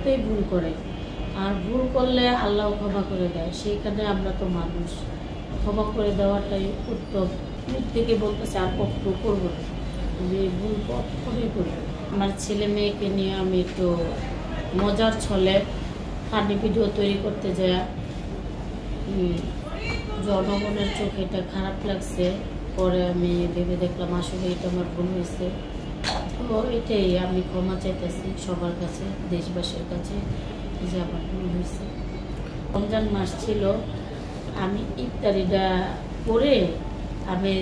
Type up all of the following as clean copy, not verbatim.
শুরুতেই ভুল করে, আর ভুল করলে আল্লাহ ক্ষমা করে দেয়। সেইখানে আমরা তো মানুষ, ক্ষমা করে দেওয়াটাই উত্তম। মুখ থেকে বলতেছে আর কখনো করবো না, আমি ভুল কখনোই করি। আমার ছেলে মেয়েকে নিয়ে আমি একটু মজার ছলে ফানি ভিডিও তৈরি করতে যাই, জনগণের চোখে এটা খারাপ লাগছে। পরে আমি ভেবে দেখলাম আসলে এটা আমার ভুল হয়েছে। তো এটাই আমি ক্ষমা চাইতেছি সবার কাছে, দেশবাসীর কাছে, যে আমার ভুল হয়েছে। রমজান মাস ছিল, আমি ইফতারিটা করে আমি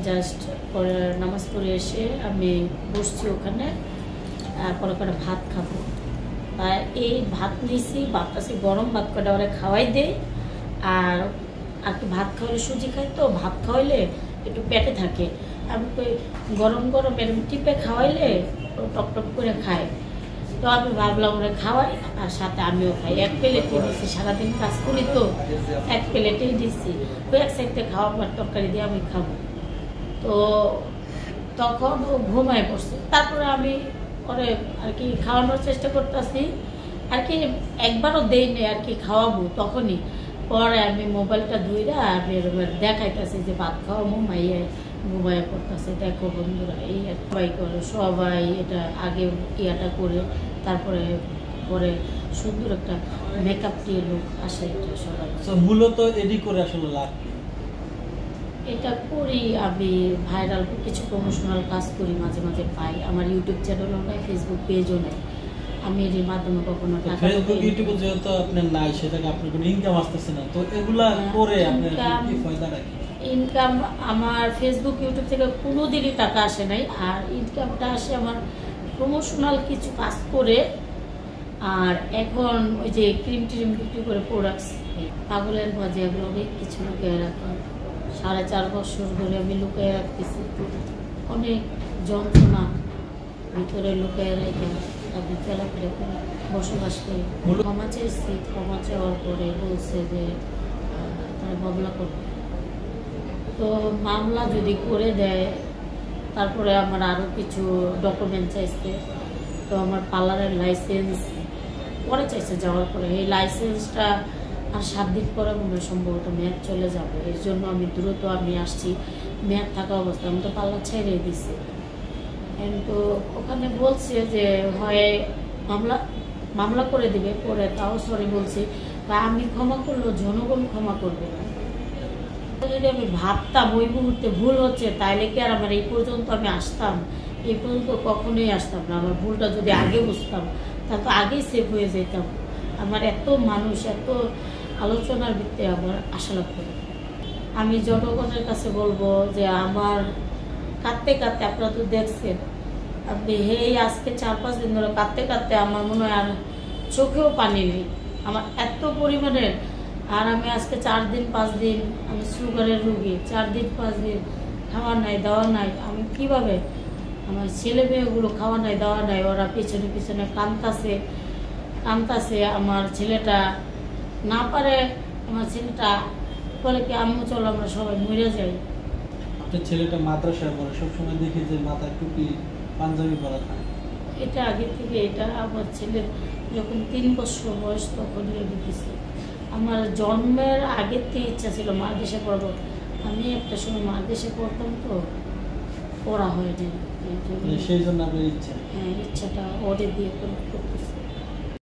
জাস্ট পরে নামাজ পড়ে এসে আমি বসছি ওখানে, পরে করে ভাত খাবো। আর এই ভাত নিয়েছি, ভাতটা গরম ভাত কটা ওরা খাওয়াই দেয়। আর একটু ভাত খাওয়ালে সুজি খাই, তো ভাত খাওয়াইলে একটু পেটে থাকে। আমি গরম গরম এরকম টিপে খাওয়াইলে টক টক করে খায়। তো আমি ভাবলাম ওরা খাওয়াই আর সাথে আমিও খাই। এক প্লেটেই দিচ্ছি, সারাদিন কাজ করি তো এক প্লেটেই দিচ্ছি। তো এক সাইডে খাওয়া পর তরকারি দিয়ে আমি খাবো। তো তখন ও ঘুমায় পড়ছে। তারপরে আমি পরে আর কি খাওয়ানোর চেষ্টা করতেছি, আর কি একবারও দেইনি আর কি খাওয়াবো। তখনই পরে আমি মোবাইলটা ধুইরা আমি দেখাইতেছি যে ভাত খাওয়াবো, মাইয়া ঘুমায় পড়তেছে। দেখো বন্ধুরা, এই সবাই করে, সবাই এটা আগে ইয়াটা করে তারপরে পরে সুন্দর একটা মেকআপ দিয়ে লুক আসে। এটা সবাই মূলত এডি করে আসলে লাভ, এটা করি আমি ভাইরাল কিছু প্রমোশনাল কাজ করি, মাঝে মাঝে পাই। আমার ইউটিউব চ্যানেলও নাই, ফেসবুক পেজও নাই। আমি এর মাধ্যমে কখনো ফেসবুক ইউটিউবে যেহেতু আপনার নাই, সেটাকে আপনার কোনো ইনকাম আসতেছে না, তো এগুলা করে আপনার কি ফায়দাটা কি? ইনকাম আমার ফেসবুক ইউটিউব থেকে কোনোদিনই টাকা আসে নাই। আর ইনকামটা আসে আমার প্রমোশনাল কিছু কাজ করে। আর এখন ওই যে ক্রিম ট্রিম বিক্রি করে প্রোডাক্টস, পাগলের মাঝে আমি অনেক কিছু লুকিয়ে রাখি। 4.5 বছর ধরে আমি লুকিয়ে রাখতেছি, অনেক যন্ত্রণা ভিতরে লুকিয়ে রেখে আমি চলাফেরা করে বসবাস করি। ক্ষমা চেয়েছি, ক্ষমা চাওয়ার পরে বলছে যে তারা মামলা করবে। তো মামলা যদি করে দেয়, তারপরে আমার আরও কিছু ডকুমেন্ট চাইছে। তো আমার পার্লারের লাইসেন্স পরে চাইছে, যাওয়ার পরে এই লাইসেন্সটা আর 7 দিন পরে মনে সম্ভবত মেয়াদ চলে যাবে। এর জন্য আমি দ্রুত আমি আসছি মেয়াদ থাকা অবস্থায়। আমি তো পার্লার ছেড়ে দিছি, কিন্তু ওখানে বলছে যে হয় মামলা করে দিবে, পরে তাও সরি বলছি। বা আমি ক্ষমা করলেও জনগণ ক্ষমা করবে না। যদি আমি ভাবতাম ওই মুহূর্তে ভুল হচ্ছে, তাইলে কি আর আমার এই পর্যন্ত আমি আসতাম? এই পর্যন্ত কখনোই আসতাম না। আমার ভুলটা যদি আগে বুঝতাম, তাহলে তো আগেই সেভ হয়ে যেতাম। আমার এত মানুষ, এত আলোচনার ভিত্তিতে আমার আশা লাগবে। আমি জনগণের কাছে বলবো যে আমার কাঁদতে কাঁদতে, আপনারা তো দেখছেন, আপনি আজকে 4-5 দিন ধরে কাঁদতে কাঁদতে আমার মনে হয় আর চোখেও পানি নেই আমার, এত পরিমাণের। আর আমি আজকে 4 দিন 5 দিন আমি সুগারের রুগী, 4 দিন 5 দিন খাওয়া নাই দাওয়া নাই। আমি কিভাবে, আমার ছেলে মেয়েগুলো খাওয়া নাই দাওয়া নাই, ওরা পিছনে পিছনে কাঁদতাছে। আমার ছেলেটা না পারে, আমার ছেলেটা বলে কি আম্মু চলো আমরা সবাই মরে যাই। আপনার ছেলেটা মাদ্রাসায় পড়ে, সবসময় দেখি যে মাথায় টুপি পাঞ্জাবি পরা থাকে। এটা আগে থেকে, এটা আমার ছেলের যখন 3 বছর বয়স তখন রেডি দিছে। আমার জন্মের আগের থেকে ইচ্ছা ছিল মা দেশে পড়বো। আমি একটা সময় মা দেশে পড়তাম, তো পড়া হয়নি। সেই জন্য আপনার ইচ্ছা? হ্যাঁ, ইচ্ছাটা ওরে দিয়ে করতে